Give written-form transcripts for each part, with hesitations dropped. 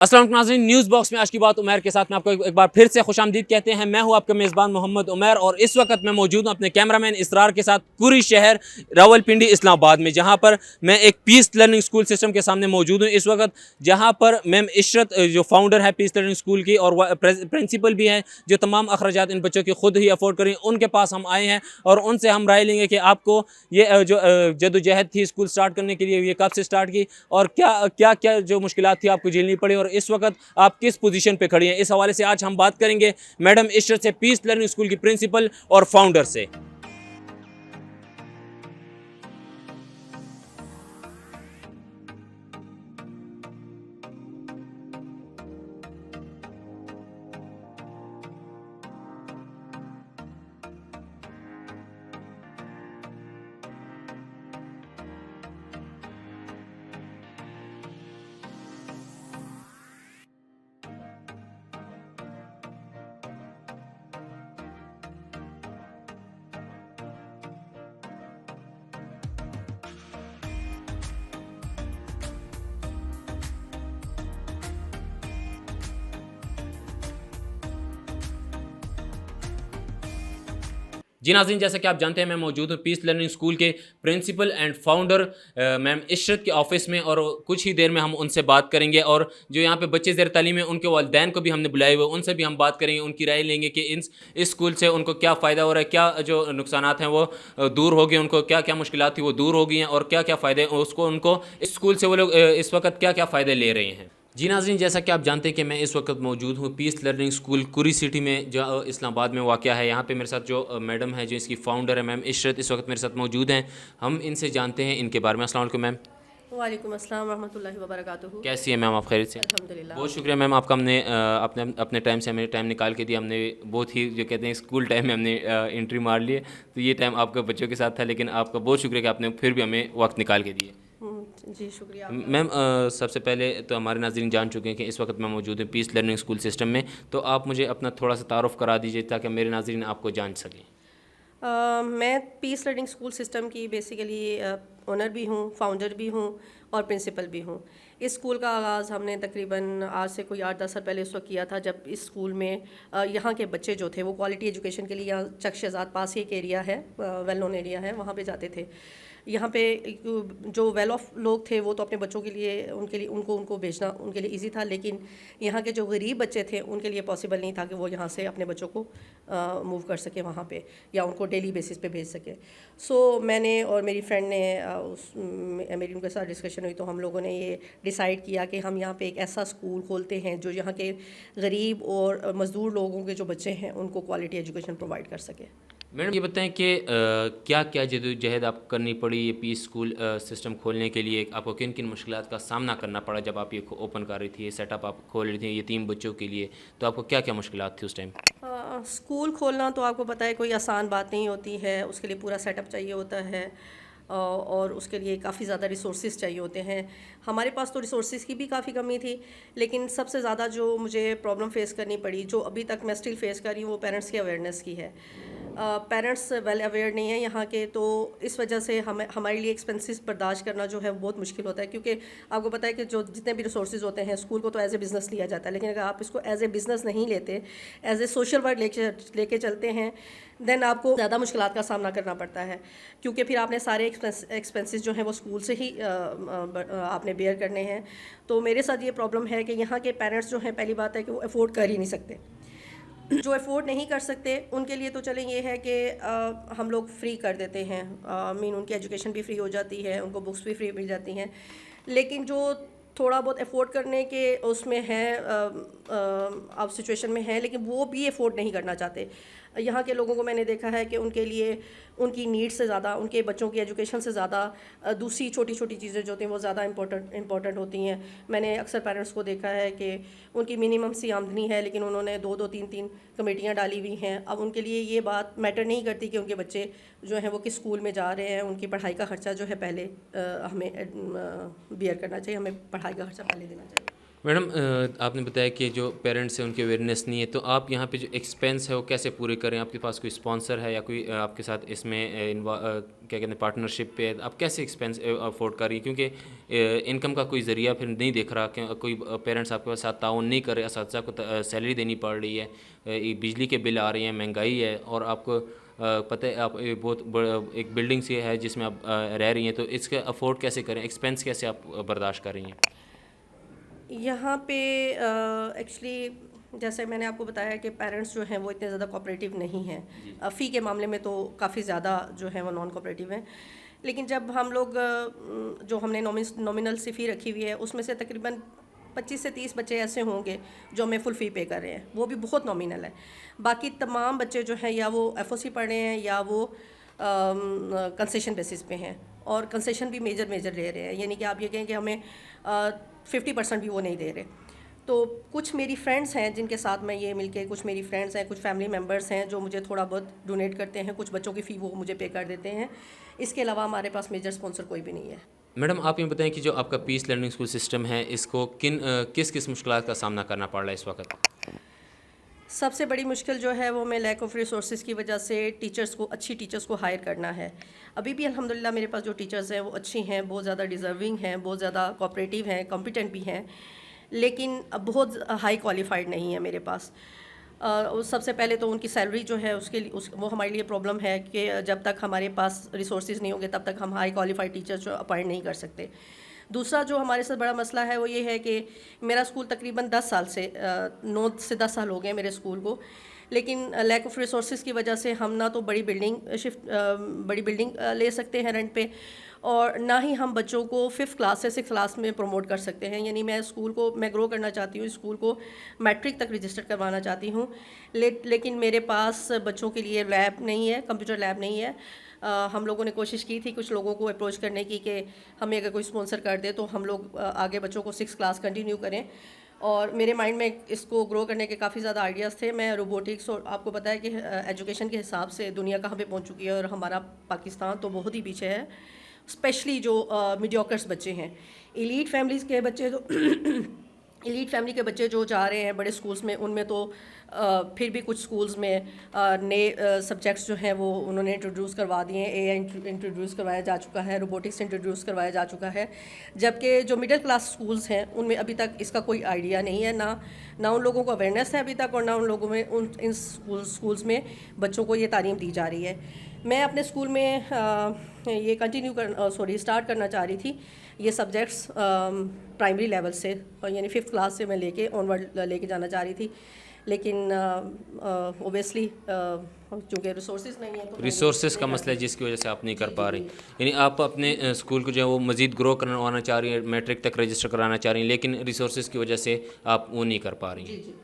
अस्सलाम वालेकुम नाज़रीन, न्यूज़ बॉक्स में आज की बात उमैर के साथ में आपको एक बार फिर से खुशामदीद कहते हैं। मैं हूं आपका मेज़बान मोहम्मद उमैर और इस वक्त मैं मौजूद हूं अपने कैमरामैन इसरार के साथ कुरी शहर रावलपिंडी इस्लामाबाद में, जहां पर मैं एक पीस लर्निंग स्कूल सिस्टम के सामने मौजूद हूं इस वक्त, जहां पर मैम इशरत जो फाउंडर है पीस लर्निंग स्कूल की और प्रिंसिपल भी हैं, जो तमाम अखराजात इन बच्चों की खुद ही अफोर्ड करें, उनके पास हम आए हैं और उनसे हम राय लेंगे कि आपको ये जो जदोजहद थी स्कूल स्टार्ट करने के लिए, ये कब से स्टार्ट की और क्या क्या क्या जो मुश्किलात थी आपको झेलनी पड़ी और इस वक्त आप किस पोजीशन पे खड़ी हैं। इस हवाले से आज हम बात करेंगे मैडम इशरत से, पीस लर्निंग स्कूल की प्रिंसिपल और फाउंडर से। जी नाज़रीन, जैसा कि आप जानते हैं मैं मौजूद हूँ पीस लर्निंग स्कूल के principal and founder ma'am Ishrat के ऑफिस में और कुछ ही देर में हम उनसे बात करेंगे और जो यहाँ पे बच्चे ज़ेर तालीम हैं उनके वालिदैन को भी हमने बुलाए हुए, उनसे भी हम बात करेंगे, उनकी राय लेंगे कि इस स्कूल से उनको क्या फ़ायदा हो रहा है, क्या जो नुकसानात हैं वो दूर हो गए, उनको क्या क्या मुश्किलात थी वो दूर हो गई हैं और क्या क्या फ़ायदे उनको इस स्कूल से वो लोग इस वक्त क्या क्या फ़ायदे ले रहे हैं। जी नाज़रीन, जैसा कि आप जानते हैं कि मैं इस वक्त मौजूद हूँ पीस लर्निंग स्कूल कुरी सिटी में, जो इस्लामाबाद में वाक़या है। यहाँ पे मेरे साथ जो मैडम है, जो इसकी फ़ाउंडर है, मैम इशरत, इस वक्त मेरे साथ मौजूद हैं। हम इनसे जानते हैं इनके बारे में। अस्सलाम वालेकुम मैम। वालेकुम अस्सलाम रहमतुल्लाहि व बरकातुहू। कैसी है मैम, आप खैरियत से? अल्हम्दुलिल्लाह। बहुत शुक्रिया मैम, आपका हमने अपने अपने टाइम से हमें टाइम निकाल के दिया। हमने बहुत ही जो कहते हैं स्कूल टाइम में हमने एंट्री मार ली है, तो ये टाइम आपका बच्चों के साथ था, लेकिन आपका बहुत शुक्रिया कि आपने फिर भी हमें वक्त निकाल के दिए। जी शुक्रिया आपका। मैम सबसे पहले तो हमारे नाज़रीन जान चुके हैं कि इस वक्त मैं मौजूद हूँ पीस लर्निंग स्कूल सिस्टम में, तो आप मुझे अपना थोड़ा सा तारुफ करा दीजिए ताकि मेरे नाज़रीन आपको जान सकें। मैं पीस लर्निंग स्कूल सिस्टम की बेसिकली ओनर भी हूँ, फाउंडर भी हूँ और प्रिंसिपल भी हूँ। इस स्कूल का आगाज़ हमने तकरीबन आज से कोई 8-10 साल पहले उस वक्त किया था, जब इस स्कूल में यहाँ के बच्चे जो थे वो क्वालिटी एजुकेशन के लिए, यहाँ चक शहजाद पास ही एक एरिया है, वेल नोन एरिया है, वहाँ पे जाते थे। यहाँ पे जो वेल ऑफ लोग थे वो तो अपने बच्चों के लिए उनको भेजना उनके लिए इजी था, लेकिन यहाँ के जो गरीब बच्चे थे उनके लिए पॉसिबल नहीं था कि वो यहाँ से अपने बच्चों को मूव कर सके वहाँ पे या उनको डेली बेसिस पे भेज सके। सो मैंने और मेरी फ्रेंड ने मेरी उनके साथ डिस्कशन हुई, तो हम लोगों ने ये डिसाइड किया कि हम यहाँ पे एक ऐसा स्कूल खोलते हैं जो यहाँ के गरीब और मज़दूर लोगों के जो बच्चे हैं उनको क्वालिटी एजुकेशन प्रोवाइड कर सके। मैडम ये बताएं कि क्या क्या जदोजहद आपको करनी पड़ी ये पीस स्कूल सिस्टम खोलने के लिए? आपको किन किन मुश्किलात का सामना करना पड़ा जब आप ये ओपन कर रही थी, ये सेटअप आप खोल रही थी यतीम बच्चों के लिए, तो आपको क्या क्या मुश्किलात थी उस टाइम? स्कूल खोलना तो आपको पता है कोई आसान बात नहीं होती है, उसके लिए पूरा सेटअप चाहिए होता है और उसके लिए काफ़ी ज़्यादा रिसोर्सेज चाहिए होते हैं। हमारे पास तो रिसोर्सेज की भी काफ़ी कमी थी, लेकिन सबसे ज़्यादा जो मुझे प्रॉब्लम फेस करनी पड़ी, जो अभी तक मैं स्टिल फेस कर रही हूँ, वो पेरेंट्स की अवेयरनेस की है। पेरेंट्स वेल अवेयर नहीं है यहाँ के, तो इस वजह से हमारे लिए एक्सपेंसेस बर्दाश्त करना जो है वो बहुत मुश्किल होता है, क्योंकि आपको पता है कि जो जितने भी रिसोर्सेज होते हैं, स्कूल को तो एज ए बिज़नेस लिया जाता है, लेकिन अगर आप इसको एज ए बिज़नेस नहीं लेते, एज ए सोशल वर्क लेके चलते हैं, देन आपको ज़्यादा मुश्किलात का सामना करना पड़ता है, क्योंकि फिर आपने सारे एक्सपेंसेस जो हैं वो स्कूल से ही आपने बेयर करने हैं। तो मेरे साथ ये प्रॉब्लम है कि यहाँ के पेरेंट्स जो हैं, पहली बात है कि वो अफोर्ड कर ही नहीं सकते। जो अफोर्ड नहीं कर सकते उनके लिए तो चलें ये है कि हम लोग फ्री कर देते हैं, मीन उनकी एजुकेशन भी फ्री हो जाती है, उनको बुक्स भी फ्री मिल जाती हैं, लेकिन जो थोड़ा बहुत अफोर्ड करने के उसमें है, अब सिचुएशन में है, लेकिन वो भी अफोर्ड नहीं करना चाहते। यहाँ के लोगों को मैंने देखा है कि उनके लिए उनकी नीड से ज़्यादा, उनके बच्चों की एजुकेशन से ज़्यादा दूसरी छोटी छोटी चीज़ें जो होती हैं वो ज़्यादा इम्पोर्टेंट होती हैं। मैंने अक्सर पेरेंट्स को देखा है कि उनकी मिनिमम सी आमदनी है, लेकिन उन्होंने 2-2 3-3 कमेटियाँ डाली हुई हैं। अब उनके लिए ये बात मैटर नहीं करती कि उनके बच्चे जो हैं वो किस स्कूल में जा रहे हैं, उनकी पढ़ाई का ख़र्चा जो है पहले हमें बियर करना चाहिए, हमें पढ़ाई का ख़र्चा पहले देना चाहिए। मैडम आपने बताया कि जो पेरेंट्स हैं उनकी अवेयरनेस नहीं है, तो आप यहाँ पे जो एक्सपेंस है वो कैसे पूरे करें? आपके पास कोई स्पॉन्सर है या कोई आपके साथ इसमें क्या कहते हैं पार्टनरशिप पे आप कैसे एक्सपेंस अफोर्ड कर रही हैं? क्योंकि इनकम का कोई ज़रिया फिर नहीं दिख रहा कि कोई पेरेंट्स आपके साथ ताउन नहीं कर रहे, असातिज़ा को सैलरी देनी पड़ रही है, बिजली के बिल आ रहे हैं, महंगाई है, और आपको पता है आप एक बिल्डिंग सी है जिसमें आप रह रही हैं, तो इसका अफोर्ड कैसे करें? एक्सपेंस कैसे आप बर्दाश्त कर रही हैं? यहाँ पे एक्चुअली जैसे मैंने आपको बताया कि पेरेंट्स जो हैं वो इतने ज़्यादा कोऑपरेटिव नहीं हैं। फ़ी के मामले में तो काफ़ी ज़्यादा जो है वो नॉन कोऑपरेटिव हैं। लेकिन जब हम लोग जो हमने नॉमिनल सी फ़ी रखी हुई है उसमें से तकरीबन 25 से 30 बच्चे ऐसे होंगे जो हमें फुल फ़ी पे कर रहे हैं, वो भी बहुत नॉमिनल है। बाकी तमाम बच्चे जो हैं या वो एफओसी पढ़ रहे हैं या वो कंसेशन बेसिस पे हैं, और कंसेशन भी मेजर ले रहे हैं, यानी कि आप ये कहें कि हमें 50% भी वो नहीं दे रहे। तो कुछ मेरी फ्रेंड्स हैं जिनके साथ मैं ये मिलके, कुछ मेरी फ्रेंड्स हैं, कुछ फैमिली मेम्बर्स हैं जो मुझे थोड़ा बहुत डोनेट करते हैं, कुछ बच्चों की फ़ी वो मुझे पे कर देते हैं। इसके अलावा हमारे पास मेजर स्पॉन्सर कोई भी नहीं है। मैडम आप ये बताएं कि जो आपका पीस लर्निंग स्कूल सिस्टम है इसको किस किस मुश्किलात का सामना करना पड़ रहा है इस वक्त? सबसे बड़ी मुश्किल जो है वो मैं लैक ऑफ रिसोर्सेज की वजह से अच्छी टीचर्स को हायर करना है। अभी भी अल्हम्दुलिल्लाह मेरे पास जो टीचर्स हैं वो अच्छी हैं, बहुत ज़्यादा डिज़र्विंग हैं, बहुत ज़्यादा कोऑपरेटिव हैं, कॉम्पिटेंट भी हैं, लेकिन अब बहुत हाई क्वालिफाइड नहीं है मेरे पास। सबसे पहले तो उनकी सैलरी जो है उसके लिए वो हमारे लिए प्रॉब्लम है कि जब तक हमारे पास रिसोर्सेज नहीं होंगे तब तक हम हाई क्वालिफाइड टीचर्स जो अपॉइंट नहीं कर सकते। दूसरा जो हमारे साथ बड़ा मसला है वो ये है कि मेरा स्कूल तकरीबन 10 साल से 9 से 10 साल हो गए मेरे स्कूल को, लेकिन लैक ऑफ रिसोर्सेज की वजह से हम ना तो बड़ी बिल्डिंग ले सकते हैं रेंट पे, और ना ही हम बच्चों को 5th क्लास से 6th क्लास में प्रमोट कर सकते हैं। यानी मैं ग्रो करना चाहती हूँ, स्कूल को मैट्रिक तक रजिस्टर करवाना चाहती हूँ, लेकिन मेरे पास बच्चों के लिए लैब नहीं है, कंप्यूटर लैब नहीं है। हम लोगों ने कोशिश की थी कुछ लोगों को अप्रोच करने की कि हमें अगर कोई स्पॉन्सर कर दे तो हम लोग आगे बच्चों को 6th क्लास कंटिन्यू करें, और मेरे माइंड में इसको ग्रो करने के काफ़ी ज़्यादा आइडियाज़ थे। मैं रोबोटिक्स, और आपको पता है कि एजुकेशन के हिसाब से दुनिया कहाँ पे पहुँच चुकी है और हमारा पाकिस्तान तो बहुत ही पीछे है, स्पेशली जो मीडियोकर्स बच्चे हैं, एलीट फैमिलीज़ के बच्चे तो एलीट फैमिली के बच्चे जो जा रहे हैं बड़े स्कूल्स में, उनमें तो फिर भी कुछ स्कूल्स में नए सब्जेक्ट्स जो हैं वो उन्होंने इंट्रोड्यूस करवा दिए हैं। एआई इंट्रोड्यूस करवाया जा चुका है, रोबोटिक्स इंट्रोड्यूस करवाया जा चुका है, जबकि जो मिडिल क्लास स्कूल्स हैं उनमें अभी तक इसका कोई आइडिया नहीं है, ना उन लोगों को अवेयरनेस है अभी तक, और ना उन लोगों में इन स्कूल्स में बच्चों को ये तालीम दी जा रही है। मैं अपने स्कूल में ये स्टार्ट करना चाह रही थी ये सब्जेक्ट्स प्राइमरी लेवल से, यानी 5th क्लास से मैं लेके ऑनवर्ड लेके जाना चाह रही थी, लेकिन ओबियसली चूँकि रिसोर्सेज नहीं है तो रिसोर्सेज का मसला है जिसकी वजह से आप नहीं कर पा रही। यानी आप अपने स्कूल को जो है वो मज़ीद ग्रो करवाना चाह रही हैं, मैट्रिक तक रजिस्टर कराना चाह रही हैं, लेकिन रिसोर्सेज की वजह से आप वो नहीं कर पा रही हैं। जी।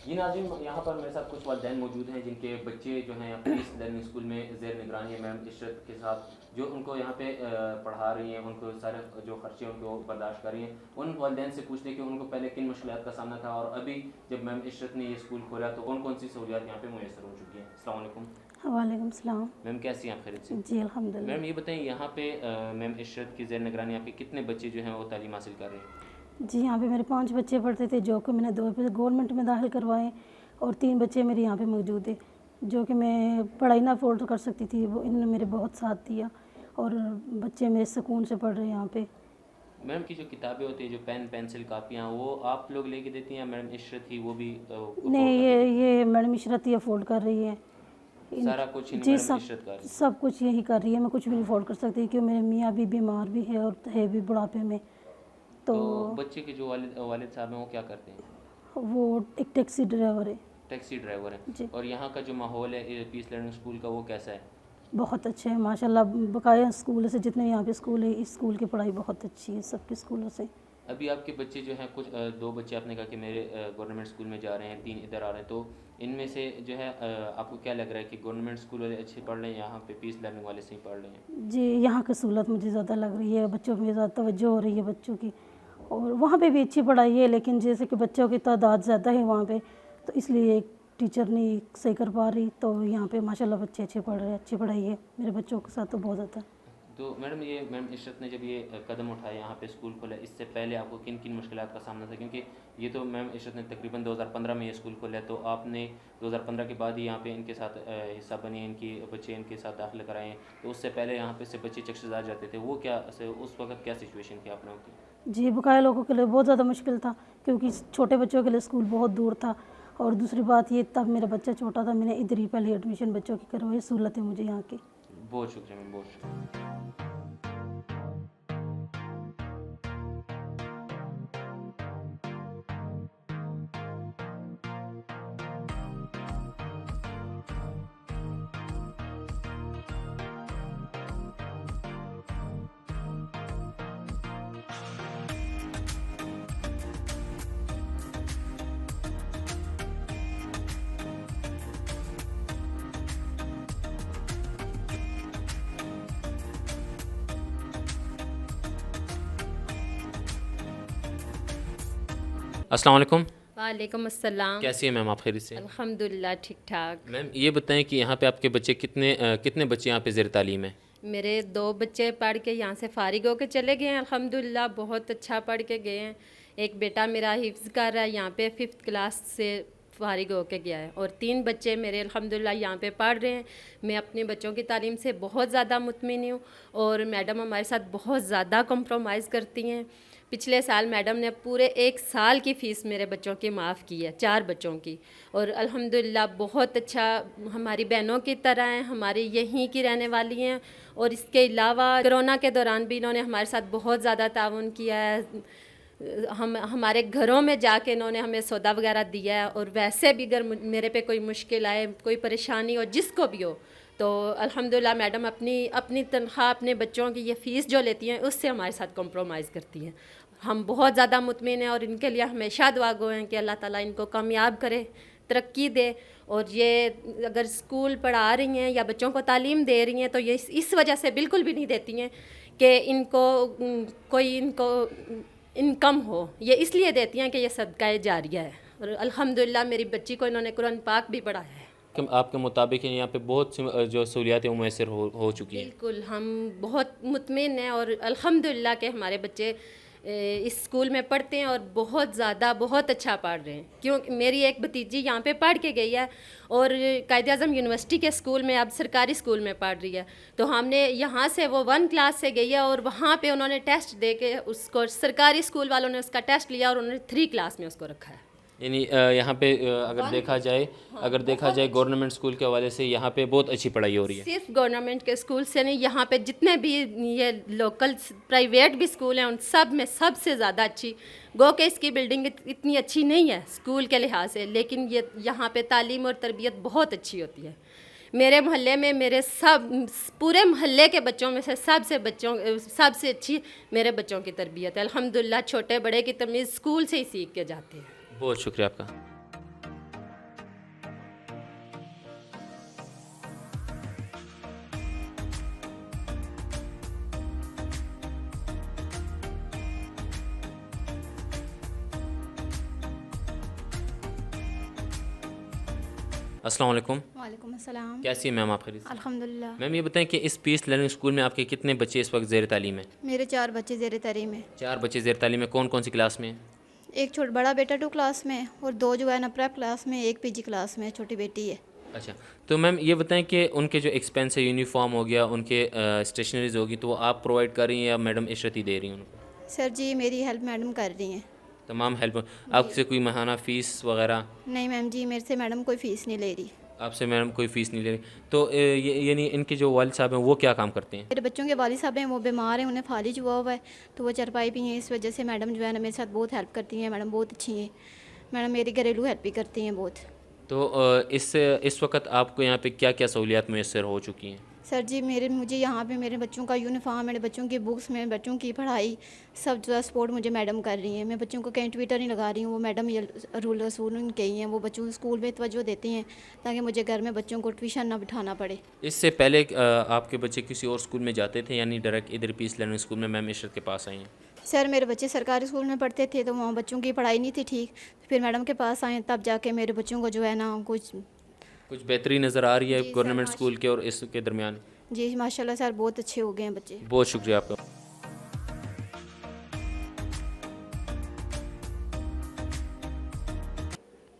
जी नाज़रीन, यहाँ पर मेरे साथ कुछ वालिदैन मौजूद हैं जिनके बच्चे जो हैं पीस लर्निंग स्कूल में ज़ेर निगरानी मैम इशरत के साथ जो उनको यहाँ पे पढ़ा रही हैं, उनको सारे जो खर्चे उनको बर्दाश्त कर रही हैं। उन वालिदैन से पूछते हैं कि उनको पहले किन मुश्किलात का सामना था और अभी जब मैम इशरत ने ये स्कूल खोला तो कौन कौन सी सहूलियात यहाँ पे मुयसर हो चुकी हैं। अस्सलाम वालेकुम। वालेकुम सलाम। मैम कैसी हैं आप? खैरियत से? जी अल्हम्दुलिल्लाह। मैम ये बताएं यहाँ पे मैम इशरत की ज़ेर निगरानी आपके कितने बच्चे जो हैं वो तालीम हासिल कर रहे हैं? जी यहाँ पे मेरे 5 बच्चे पढ़ते थे, जो कि मैंने 2 गवर्नमेंट में दाखिल करवाए, और 3 बच्चे मेरे यहाँ पे मौजूद है जो कि मैं पढ़ाई ना अफोर्ड कर सकती थी, वो इन्होंने मेरे बहुत साथ दिया, और बच्चे मेरे सुकून से पढ़ रहे हैं यहाँ पे। मैम की जो किताबें होती है, जो पेन पेंसिल कापियाँ, वो आप लोग लेके देती हैं या मैडम इशरत ही वो भी नहीं, ये मैडम इशरत ही अफोर्ड कर रही है सारा कुछ? जी मैडम इशरत कर रही है सब कुछ यही कर रही है, मैं कुछ भी नहीं अफोर्ड कर सकती क्योंकि मेरे मियाँ भी बीमार भी है और है भी बुढ़ापे में। तो बच्चे के जो वालिद साहब हैं वो क्या करते हैं? वो एक टैक्सी ड्राइवर है। टैक्सी ड्राइवर है जी। और यहाँ का जो माहौल है पीस लर्निंग स्कूल का वो कैसा है? बहुत अच्छे हैं माशाल्लाह, बकाया स्कूल से जितने यहाँ पे स्कूल है, इस स्कूल की पढ़ाई बहुत अच्छी है सबके स्कूलों से। अभी आपके बच्चे जो हैं कुछ दो बच्चे आपने कहा कि मेरे गवर्नमेंट स्कूल में जा रहे हैं, तीन इधर आ रहे हैं, तो इनमें से जो है आपको क्या लग रहा है कि गवर्नमेंट स्कूल वाले अच्छे पढ़ रहे हैं, यहाँ पे पीस लर्निंग वाले सही पढ़ रहे हैं? जी, यहाँ की सहूलत मुझे ज़्यादा लग रही है, बच्चों में ज़्यादा तवज्जो हो रही है बच्चों की, और वहाँ पे भी अच्छी पढ़ाई है, लेकिन जैसे कि बच्चों की तादाद ज़्यादा है वहाँ पे, तो इसलिए टीचर नहीं सही कर पा रही। तो यहाँ पे माशाल्लाह बच्चे अच्छे पढ़ रहे हैं, अच्छी पढ़ाई है मेरे बच्चों के साथ तो बहुत ज़्यादा। तो मैडम ये मैम इशरत ने जब ये कदम उठाया यहाँ पे स्कूल खोला, इससे पहले आपको किन किन मुश्किलात का सामना था? क्योंकि ये तो मैम इशरत ने तकरीबन 2015 में ये स्कूल खोला है, तो आपने 2015 के बाद ही यहाँ पे इनके साथ हिस्सा बने, इनकी बच्चे इनके साथ दाखिल कराएं, तो उससे पहले यहाँ पे से बच्चे चक्षुदार जाते थे, वो क्या उस वक्त क्या सिचुएशन थी आप लोगों की? जी, बकाया लोगों के लिए बहुत ज़्यादा मुश्किल था, क्योंकि छोटे बच्चों के लिए स्कूल बहुत दूर था, और दूसरी बात ये तब मेरा बच्चा छोटा था, मैंने इधर ही पहले एडमिशन बच्चों की करवाई, सहूलत है मुझे यहाँ की। बहुत शुक्रिया मैम, बहुत शुक्रिया। अस्सलाम वालेकुम। वालेकुम अस्सलाम। कैसी है मैम आप? खैरियत से? अल्हम्दुलिल्लाह ठीक ठाक। मैम ये बताएं कि यहाँ पे आपके बच्चे कितने बच्चे यहाँ पे ज़ेर तालीम हैं? मेरे 2 बच्चे पढ़ के यहाँ से फ़ारिग होकर चले गए हैं, अल्हम्दुलिल्लाह बहुत अच्छा पढ़ के गए हैं। एक बेटा मेरा हिफ्ज़ कर रहा है यहाँ पे, 5th क्लास से फ़ारिग होकर गया है, और 3 बच्चे मेरे अल्हम्दुलिल्लाह यहाँ पे पढ़ रहे हैं। मैं अपने बच्चों की तालीम से बहुत ज़्यादा मुतमिन हूँ, और मैडम हमारे साथ बहुत ज़्यादा कंप्रोमाइज़ करती हैं। पिछले साल मैडम ने पूरे 1 साल की फ़ीस मेरे बच्चों की माफ़ की है, 4 बच्चों की, और अल्हम्दुलिल्लाह बहुत अच्छा, हमारी बहनों की तरह हैं, हमारी यहीं की रहने वाली हैं। और इसके अलावा कोरोना के दौरान भी इन्होंने हमारे साथ बहुत ज़्यादा ताउन किया है। हमारे घरों में जाके इन्होंने हमें सौदा वगैरह दिया है, और वैसे भी अगर मेरे पे कोई मुश्किल आए, कोई परेशानी हो, जिसको भी हो, तो अल्हम्दुलिल्लाह मैडम अपनी तनख्वाह अपने बच्चों की ये फ़ीस जो लेती हैं उससे हमारे साथ कॉम्प्रोमाइज़ करती हैं। हम बहुत ज़्यादा मुतमिन हैं, और इनके लिए हमेशा दुआ गो हैं कि अल्लाह ताला इनको कामयाब करे, तरक्की दे। और ये अगर स्कूल पढ़ा रही हैं या बच्चों को तालीम दे रही हैं, तो ये इस वजह से बिल्कुल भी नहीं देती हैं कि इनको इनकम हो, ये इसलिए देती हैं कि ये सदका जारिया है। और अल्हम्दुलिल्लाह मेरी बच्ची को इन्होंने कुरान पाक भी पढ़ाया है। कि आपके मुताबिक यहाँ पे बहुत सी जो सहूलियातें वो मैसर हो चुकी हैं? बिल्कुल, हम बहुत मुतमिन हैं, और अल्हम्दुलिल्लाह के हमारे बच्चे इस स्कूल में पढ़ते हैं और बहुत अच्छा पढ़ रहे हैं। क्योंकि मेरी एक भतीजी यहाँ पे पढ़ के गई है, और कायद-ए-आज़म यूनिवर्सिटी के स्कूल में, अब सरकारी स्कूल में पढ़ रही है। तो हमने यहाँ से, वो 1 क्लास से गई है, और वहाँ पे उन्होंने टेस्ट दे के उसको, सरकारी स्कूल वालों ने उसका टेस्ट लिया, और उन्होंने 3 क्लास में उसको रखा है। यानी यहाँ पे अगर देखा जाए गवर्नमेंट स्कूल के हवाले से यहाँ पे बहुत अच्छी पढ़ाई हो रही है। सिर्फ गवर्नमेंट के स्कूल से नहीं, यहाँ पे जितने भी ये लोकल प्राइवेट भी स्कूल हैं, उन सब में सबसे ज़्यादा अच्छी, गो के इसकी बिल्डिंग इतनी अच्छी नहीं है स्कूल के लिहाज से, लेकिन ये यहाँ पे तालीम और तरबियत बहुत अच्छी होती है। मेरे मोहल्ले में पूरे मोहल्ले के बच्चों में से सबसे अच्छी मेरे बच्चों की तरबियत है। अल्हम्दुलिल्लाह छोटे बड़े की तमीज़ स्कूल से ही सीख के जाते हैं। बहुत शुक्रिया आपका। अस्सलाम वालेकुम। वालेकुम अस्सलाम। कैसी है मैम आप? खैरियत से? अल्हम्दुलिल्लाह। मैम ये बताएं कि इस पीस लर्निंग स्कूल में आपके कितने बच्चे इस वक्त ज़ेर तालीम हैं? मेरे 4 बच्चे ज़ेर तालीम है। 4 बच्चे ज़ेर तालीम में कौन कौन सी क्लास में हैं? एक बड़ा बेटा 2 क्लास में, और 2 जो है ना प्रेप क्लास में, एक पीजी क्लास में, छोटी बेटी है। अच्छा, तो मैम ये बताएं कि उनके जो एक्सपेंस है, यूनिफॉर्म हो गया, उनके स्टेशनरीज होगी, तो वो आप प्रोवाइड कर रही हैं या मैडम इशरत ही दे रही हैं उनको? सर जी मेरी हेल्प मैडम कर रही हैं। तमाम हेल्प। आपसे कोई माहाना फ़ीस वगैरह? नहीं मैम जी, मेरे से मैडम कोई फ़ीस नहीं ले रही। आपसे मैडम कोई फ़ीस नहीं ले रही। तो यानी इनके जो वालिद साहब हैं वो क्या काम करते हैं? मेरे बच्चों के वालिद साहब हैं, वो बीमार हैं, उन्हें फालिज हुआ है, तो वो चरपाई भी हैं। इस वजह से मैडम जो है ना मेरे साथ बहुत हेल्प करती हैं। मैडम बहुत अच्छी हैं, मैडम मेरी घरेलू हेल्प भी करती हैं बहुत। तो इस वक्त आपको यहाँ पे क्या क्या सहूलियात मैसर हो चुकी हैं? सर जी मुझे यहाँ पे मेरे बच्चों का यूनिफॉर्म, मेरे बच्चों की बुक्स, मेरे बच्चों की पढ़ाई सब जो है सपोर्ट मुझे मैडम कर रही हैं। मैं बच्चों को कहीं ट्विटर नहीं लगा रही हूँ, वो मैडम ये रूल रसूल उनके ही हैं। वो बच्चों को स्कूल में तवज्जो देती हैं ताकि मुझे घर में बच्चों को ट्यूशन ना बिठाना पड़े। इससे पहले आपके बच्चे किसी और स्कूल में जाते थे, यानी डायरेक्ट इधर पीस लर्निंग स्कूल में मैम इशरत के पास आई हैं? सर मेरे बच्चे सरकारी स्कूल में पढ़ते थे तो वहाँ बच्चों की पढ़ाई नहीं थी ठीक, फिर मैडम के पास आए तब जाके मेरे बच्चों को जो है ना कुछ बेहतरी नज़र आ रही है जी सर, गवर्नमेंट स्कूल के और इसके दरमियान? जी माशाल्लाह सर बहुत अच्छे हो गए हैं बच्चे। बहुत शुक्रिया आपका।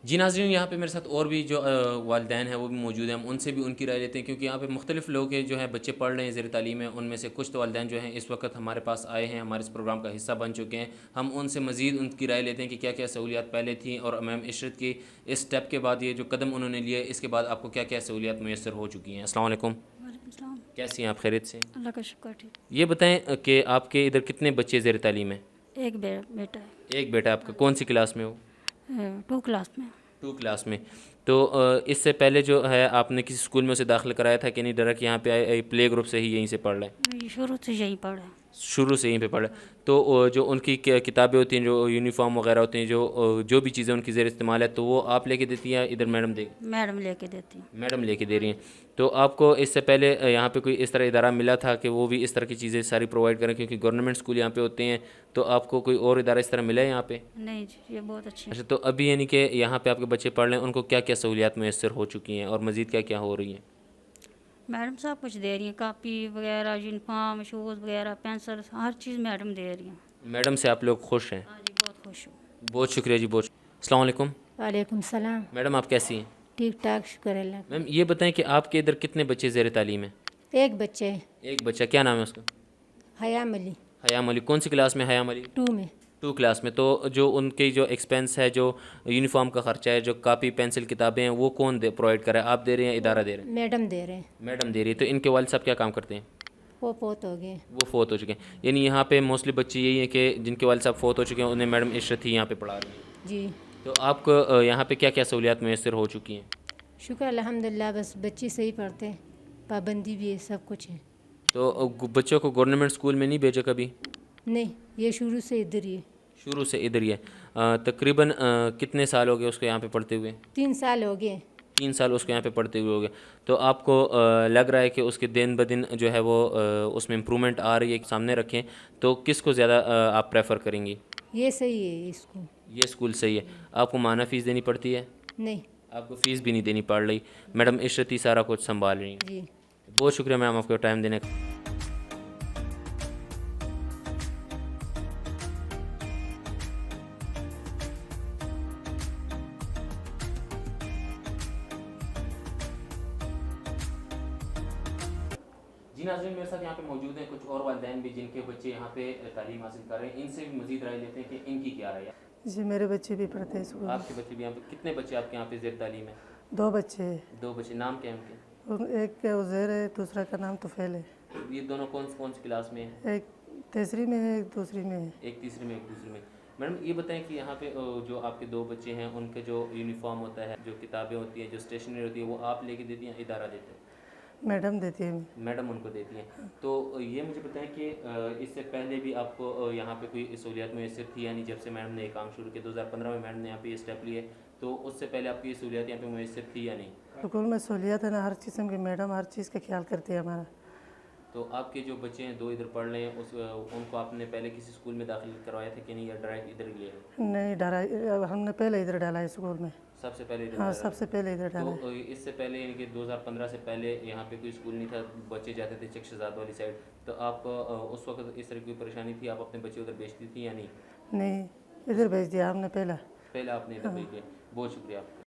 जी नाज़रीन, यहाँ पे मेरे साथ और भी जो वालिदैन हैं वो भी मौजूद हैं। हम उनसे भी उनकी राय लेते हैं, क्योंकि यहाँ पे मुख्तलिफ़ लोग हैं जो हैं बच्चे पढ़ रहे हैं, ज़ेर तालीम है। उनमें से कुछ तो वालिदैन जो हैं इस वक्त हमारे पास आए हैं, हमारे इस प्रोग्राम का हिस्सा बन चुके हैं। हम उनसे मज़ीद उनकी राय लेते हैं कि क्या क्या सहूलियात पहले थी और मैम इशरत की इस स्टेप के बाद, ये जो कदम उन्होंने लिए, इसके बाद आपको क्या क्या सहूलियात मैसर हो चुकी हैं। अस्सलाम वालेकुम, कैसी हैं आप? खैरियत से? अल्लाह का शुक्र। ठीक। ये बताएँ कि आपके इधर कितने बच्चे ज़ेर तालीम हैं? एक बेटा है। एक बेटा आपका, कौन सी क्लास में हो? 2 क्लास में। 2 क्लास में। तो इससे पहले जो है आपने किसी स्कूल में उसे दाखिल कराया था कि नहीं, डायरेक्ट यहाँ पे आए प्ले ग्रुप से ही यहीं से पढ़ रहे हैं? ये शुरू से यही पढ़ा है। शुरू से यहीं पे पढ़े। तो जो उनकी किताबें होती हैं, जो यूनिफॉर्म वगैरह होती हैं, जो भी चीज़ें उनकी ज़ेर इस्तेमाल है, तो वो आप लेके देती हैं, इधर मैडम दे? मैडम लेके देती हैं। मैडम लेके दे रही हैं। तो आपको इससे पहले यहाँ पे कोई इस तरह इदारा मिला था कि वो भी इस तरह की चीज़ें सारी प्रोवाइड करें, क्योंकि गवर्नमेंट स्कूल यहाँ पे होते हैं, तो आपको कोई और इदारा इस तरह मिला है यहाँ पे? नहीं जी, ये बहुत अच्छी है। अच्छा, तो अभी यानी कि यहाँ पे आपके बच्चे पढ़ रहे हैं, उनको क्या क्या सहूलियात मैसर हो चुकी हैं और मज़ीद क्या क्या हो रही हैं? मैडम सब कुछ दे रही हैं, कापी वगैरह, यूनिफॉर्म, शूज़ वगैरह, पेंसिल, हर चीज़ मैडम दे रही हैं। मैडम से आप लोग खुश हैं? हाँ जी, बहुत खुश हूँ। बहुत शुक्रिया जी, बहुत। अस्सलाम वालेकुम वालेकुम सलाम। मैडम, आप कैसी हैं? ठीक ठाक, शुक्र अल्लाह का। मैम ये बताएं कि आपके इधर कितने बच्चे ज़ेर तालीम हैं? एक बच्चे है, एक बच्चा, क्या नाम है उसका? हयाम अली, हयाम अली। कौन सी क्लास में हयाम अली? 2 में। 2 क्लास में। तो जो उनकी जो एक्सपेंस है, जो यूनिफॉर्म का ख़र्चा है, जो कापी पेंसिल किताबें हैं, वो कौन प्रोवाइड कर रहा है? आप दे रहे हैं, इदारा दे रहे हैं? मैडम दे रहे हैं। मैडम दे रही है। तो इनके वालिद साहब क्या काम करते हैं? वो बहुत हो गए। वो फ़ौत हो चुके हैं। यानी यहाँ पे मोस्टली बच्चे यही हैं कि जिनके वालिद साहब फ़ौत हो चुके हैं, उन्हें मैडम इशरत ही यहाँ पे पढ़ा रही हैं। जी तो आपको यहाँ पे क्या क्या सहूलियात मैसर हो चुकी हैं? शुक्र अल्हम्दुलिल्लाह, बस बच्चे सही पढ़ते हैं, पाबंदी भी है, सब कुछ है। तो बच्चों को गवर्नमेंट स्कूल में नहीं भेजा कभी? नहीं, ये शुरू से इधर ही है। शुरू से इधर ही है। तकरीबन कितने साल हो गए उसको यहाँ पे पढ़ते हुए? 3 साल हो गए। 3 साल उसको यहाँ पे पढ़ते हुए हो गए। तो आपको लग रहा है कि उसके दिन ब दिन जो है वो उसमें इम्प्रूवमेंट आ रही है? सामने रखें तो किसको ज़्यादा आप प्रेफर करेंगी? ये सही है इसको। ये स्कूल सही है। आपको माना फ़ीस देनी पड़ती है? नहीं आपको फ़ीस भी नहीं देनी पड़ रही, मैडम इशरत ही सारा कुछ संभाल रही हैं। जी। बहुत शुक्रिया मैम आपको टाइम देने का। जी नाज़रीन, मेरे साथ यहाँ पे मौजूद हैं कुछ और वालिदैन भी जिनके बच्चे यहाँ पे तालीम हासिल कर रहे हैं। इनसे भी मज़ीद राय लेते हैं कि इनकी क्या राय है। जी, मेरे बच्चे भी पढ़ते हैं स्कूल में। आपके बच्चे भी यहाँ पे? कितने बच्चे आपके यहाँ पे ज़ेर तालीम है? 2 बच्चे हैं। 2 बच्चे। नाम क्या है उनके? एक का उज़ैर है, दूसरा का नाम तुफ़ैल है। ये दोनों कौन सी क्लास में है? एक तीसरी में है, एक दूसरी में है। एक तीसरी में, एक दूसरी में। मैडम ये बताएं कि यहाँ पे जो आपके 2 बच्चे हैं, उनके जो यूनिफॉर्म होता है, जो किताबें होती हैं, जो स्टेशनरी होती है, वो आप लेके देती हैं, इदारा देते हैं? मैडम देती है। मैडम उनको देती हैं। तो ये मुझे बताएं कि इससे पहले भी आपको यहाँ पे कोई सहूलियत मैसर थी? यानी जब से मैडम ने ये काम शुरू किया 2015 में मैडम ने यहाँ पे ये स्टेप लिए, तो उससे पहले आपकी ये सहूलियत यहाँ पे मैसर थी या नहीं? स्कूल में सहूलियत है ना, हर किस्म की मैडम हर चीज़ का ख्याल करती है हमारा। तो आपके जो बच्चे हैं 2 इधर पढ़ रहे हैं, उनको आपने पहले किसी स्कूल में दाखिल करवाया था कि नहीं, या डायरेक्ट इधर ही लिए? नहीं डाला, हमने पहले इधर डाला है स्कूल में। सबसे पहले इधर हाँ, डाला? सबसे पहले इधर डाला है। तो इससे पहले यानी कि 2015 से पहले यहाँ पे कोई स्कूल नहीं था, बच्चे जाते थे चकशज़ाद वाली साइड, तो आप उस वक्त इस तरह की कोई परेशानी थी, आप अपने बच्चे उधर भेजती थी या नहीं? नहीं, इधर भेज दिया हमने पहला। पहले आपने इधर भेज दिया। बहुत शुक्रिया आपका।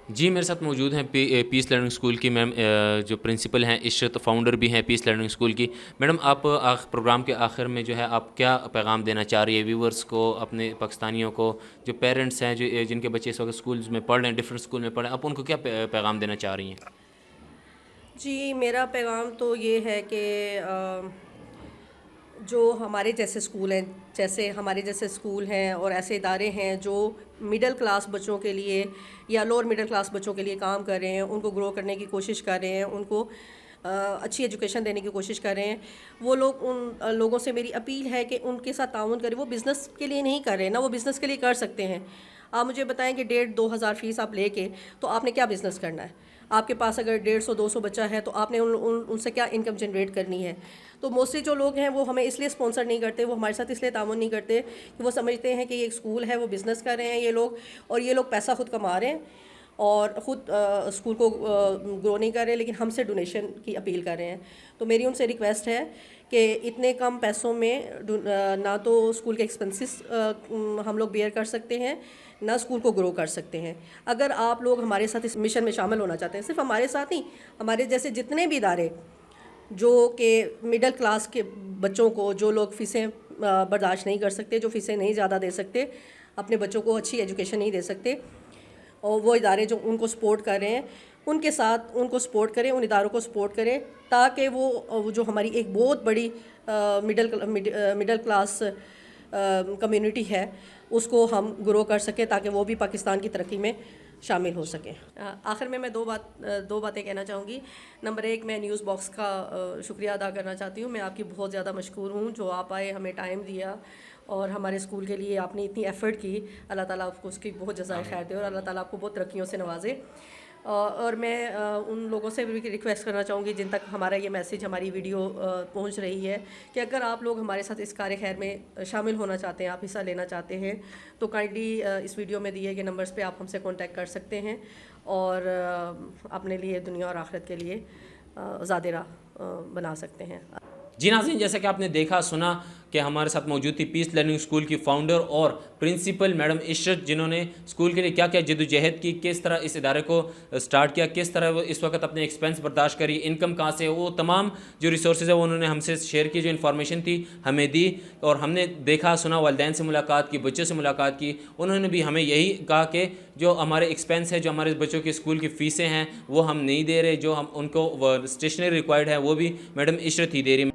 जी, मेरे साथ मौजूद हैं पीस लर्निंग स्कूल की मैम, जो प्रिंसिपल हैं इशरत, फाउंडर भी हैं पीस लर्निंग स्कूल की। मैडम, आप प्रोग्राम के आखिर में जो है आप क्या पैगाम देना चाह रही है व्यूवर्स को, अपने पाकिस्तानियों को, जो पेरेंट्स हैं जो जिनके बच्चे इस वक्त स्कूल्स में पढ़ रहे हैं, डिफरेंट स्कूल में पढ़ रहे हैं, आप उनको क्या पैगाम देना चाह रही हैं? जी, मेरा पैगाम तो ये है कि जो हमारे जैसे स्कूल हैं, जैसे हमारे जैसे स्कूल हैं और ऐसे इदारे हैं जो मिडिल क्लास बच्चों के लिए या लोअर मिडिल क्लास बच्चों के लिए काम कर रहे हैं, उनको ग्रो करने की कोशिश कर रहे हैं, उनको अच्छी एजुकेशन देने की कोशिश कर रहे हैं, वो लोग, उन लोगों से मेरी अपील है कि उनके साथ ताउन करें। वो बिज़नेस के लिए नहीं कर रहे हैं ना, वो बिज़नेस के लिए कर सकते हैं। आप मुझे बताएं कि 1,500-2 हज़ार फ़ीस आप लेके तो आपने क्या बिज़नेस करना है? आपके पास अगर 150-200 बच्चा है तो आपने उनसे क्या इनकम जनरेट करनी है? तो मोस्टली जो लोग हैं वो हमें इसलिए स्पॉन्सर नहीं करते, वो हमारे साथ इसलिए ताउन नहीं करते कि वो समझते हैं कि ये एक स्कूल है, वो बिज़नेस कर रहे हैं ये लोग, और ये लोग पैसा खुद कमा रहे हैं और ख़ुद स्कूल को ग्रो नहीं कर रहे, लेकिन हमसे डोनेशन की अपील कर रहे हैं। तो मेरी उनसे रिक्वेस्ट है कि इतने कम पैसों में ना तो स्कूल के एक्सपेंसेस हम लोग बेयर कर सकते हैं, ना स्कूल को ग्रो कर सकते हैं। अगर आप लोग हमारे साथ इस मिशन में शामिल होना चाहते हैं, सिर्फ हमारे साथ नहीं, हमारे जैसे जितने भी इदारे जो कि मिडिल क्लास के बच्चों को, जो लोग फ़ीसें बर्दाश्त नहीं कर सकते, जो फ़ीसें नहीं ज़्यादा दे सकते, अपने बच्चों को अच्छी एजुकेशन नहीं दे सकते, और वो इदारे जो उनको सपोर्ट कर रहे हैं, उनके साथ उनको सपोर्ट करें, उन इदारों को सपोर्ट करें, ताकि वो जो हमारी एक बहुत बड़ी मिडिल क्लास कम्युनिटी है उसको हम ग्रो कर सकें, ताकि वो भी पाकिस्तान की तरक्की में शामिल हो सकें। आखिर में मैं दो बातें कहना चाहूँगी। नंबर 1, मैं न्यूज़ बॉक्स का शुक्रिया अदा करना चाहती हूँ। मैं आपकी बहुत ज़्यादा मशकूर हूँ जो आप आए, हमें टाइम दिया और हमारे स्कूल के लिए आपने इतनी एफ़र्ट की। अल्लाह ताला आपको उसकी बहुत जज़ाए खैर दे और अल्लाह ताला आपको बहुत तरक्कियों से नवाजे। और मैं उन लोगों से भी रिक्वेस्ट करना चाहूँगी जिन तक हमारा ये मैसेज, हमारी वीडियो पहुँच रही है, कि अगर आप लोग हमारे साथ इस कार्य खैर में शामिल होना चाहते हैं, आप हिस्सा लेना चाहते हैं, तो काइंडली इस वीडियो में दिए गए नंबर्स पे आप हमसे कांटेक्ट कर सकते हैं और अपने लिए दुनिया और आखिरत के लिए ज़्यादा राह बना सकते हैं। जी नाज़रीन, जैसा कि आपने देखा सुना कि हमारे साथ मौजूद थी पीस लर्निंग स्कूल की फाउंडर और प्रिंसिपल मैडम इशरत, जिन्होंने स्कूल के लिए क्या क्या जद्दोजहद की, किस तरह इस इदारे को स्टार्ट किया, किस तरह वो इस वक्त अपने एक्सपेंस बर्दाश्त करी, इनकम कहाँ से, वो तमाम जो रिसोर्सेज है वो उन्होंने हमसे शेयर की, जो इन्फॉर्मेशन थी हमें दी, और हमने देखा सुना, वालिदैन से मुलाकात की, बच्चों से मुलाकात की। उन्होंने भी हमें यही कहा कि जो हमारे एक्सपेंस है, जो हमारे बच्चों की स्कूल की फ़ीसें हैं वो हम नहीं दे रहे, जो हम उनको स्टेशनरी रिक्वायर्ड है वो भी मैडम इशरत ही दे रही।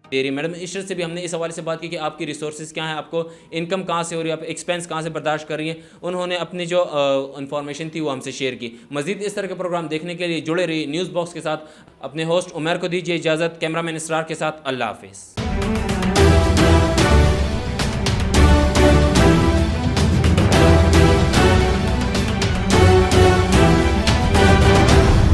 तेरी मैडम इशरत से भी हमने इस हवाले से बात की कि आपकी रिसोर्सेज क्या हैं, आपको इनकम कहाँ से हो रही है, आप एक्सपेंस कहाँ से बर्दाश्त कर रही हैं। उन्होंने अपनी जो इन्फॉर्मेशन थी वो हमसे शेयर की। मज़ीद इस तरह के प्रोग्राम देखने के लिए जुड़े रहिए न्यूज़ बॉक्स के साथ। अपने होस्ट उमर को दीजिए इजाज़त, कैमरामैन इसरार के साथ अल्लाह हाफिज़।